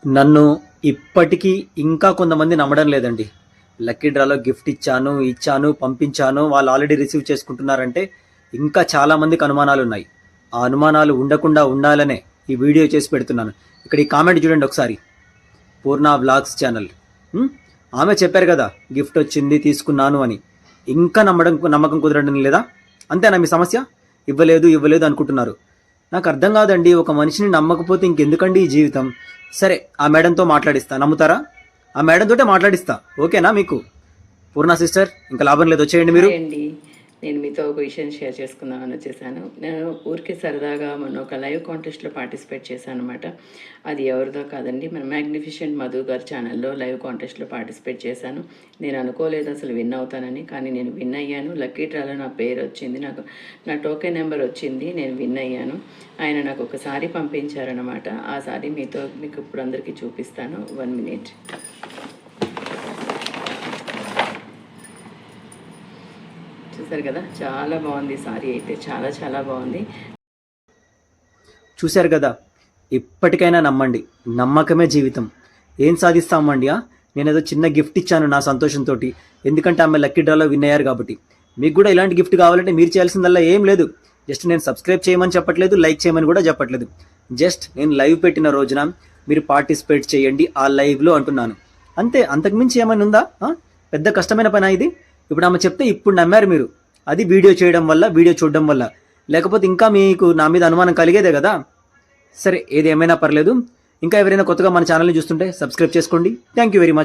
నన్ను ఇప్పటికీ ఇంకా కొంతమంది నమ్మడం లేదండి. లక్కీ డ్రాలో గిఫ్ట్ ఇచ్చాను, పంపించాను. వాళ్ళు ఆల్రెడీ రిసీవ్ చేసుకుంటున్నారంటే ఇంకా చాలామందికి అనుమానాలున్నాయి. ఆ అనుమానాలు ఉండకుండా ఉండాలనే ఈ వీడియో చేసి పెడుతున్నాను. ఇక్కడ ఈ కామెంట్ చూడండి ఒకసారి. పూర్ణ వ్లాగ్స్ ఛానల్. ఆమె చెప్పారు కదా గిఫ్ట్ వచ్చింది తీసుకున్నాను అని. ఇంకా నమ్మకం కుదరడం లేదా? అంతేనా మీ సమస్య? ఇవ్వలేదు అనుకుంటున్నారు. నాకు అర్థం కాదండి. ఒక మనిషిని నమ్మకపోతే ఇంకెందుకండి ఈ జీవితం? సరే, ఆ మేడంతో మాట్లాడిస్తా. నమ్ముతారా? ఆ మేడంతోటే మాట్లాడిస్తా. ఓకేనా మీకు? పూర్ణ సిస్టర్, ఇంకా లాభం లేదు, వచ్చేయండి మీరు. అండి, నేను మీతో ఒక విషయం షేర్ చేసుకుందామని వచ్చేసాను. నేను ఊరికే సరదాగా మొన్న ఒక లైవ్ కాంటెస్ట్లో పార్టిసిపేట్ చేశాను అనమాట. అది ఎవరిదో కాదండి, మన మ్యాగ్నిఫిషెంట్ మధు గారి ఛానల్లో లైవ్ కాంటెస్ట్లో పార్టిసిపేట్ చేశాను. నేను అనుకోలేదు అసలు విన్ అవుతానని, కానీ నేను విన్ అయ్యాను. లక్కీ డ్రాలో నా పేరు వచ్చింది, నా టోకెన్ నెంబర్ వచ్చింది, నేను విన్ అయ్యాను. ఆయన నాకు ఒక సారీ పంపించారనమాట. ఆ సారీ మీకు ఇప్పుడు అందరికీ చూపిస్తాను. 1 minute. చూసారు కదా, చాలా బాగుంది సారీ అయితే, చాలా బాగుంది. చూశారు కదా, ఇప్పటికైనా నమ్మండి. నమ్మకమే జీవితం. ఏం సాధిస్తామండి? నేనేదో చిన్న గిఫ్ట్ ఇచ్చాను నా సంతోషంతో, ఎందుకంటే ఆమె లక్కీ డ్రాలో విన్ అయ్యారు కాబట్టి. మీకు కూడా ఇలాంటి గిఫ్ట్ కావాలంటే మీరు చేయాల్సిందల్లా ఏం లేదు. జస్ట్ నేను సబ్స్క్రైబ్ చేయమని చెప్పట్లేదు, లైక్ చేయమని కూడా చెప్పట్లేదు. జస్ట్ నేను లైవ్ పెట్టిన రోజున మీరు పార్టిసిపేట్ చేయండి ఆ లైవ్లో అంటున్నాను అంతే. అంతకుమించి ఏమైనా ఉందా? పెద్ద కష్టమైన పని ఇది. ఇప్పుడు ఆమె చెప్తే ఇప్పుడు నమ్మారు మీరు. అది వీడియో చేయడం వల్ల, వీడియో చూడడం వల్ల. లేకపోతే ఇంకా మీకు నా మీద అనుమానం కలిగేదే కదా. సరే, ఏది ఏమైనా పర్లేదు. ఇంకా ఎవరైనా కొత్తగా మన ఛానల్ని చూస్తుంటే సబ్స్క్రైబ్ చేసుకోండి. Thank you very much.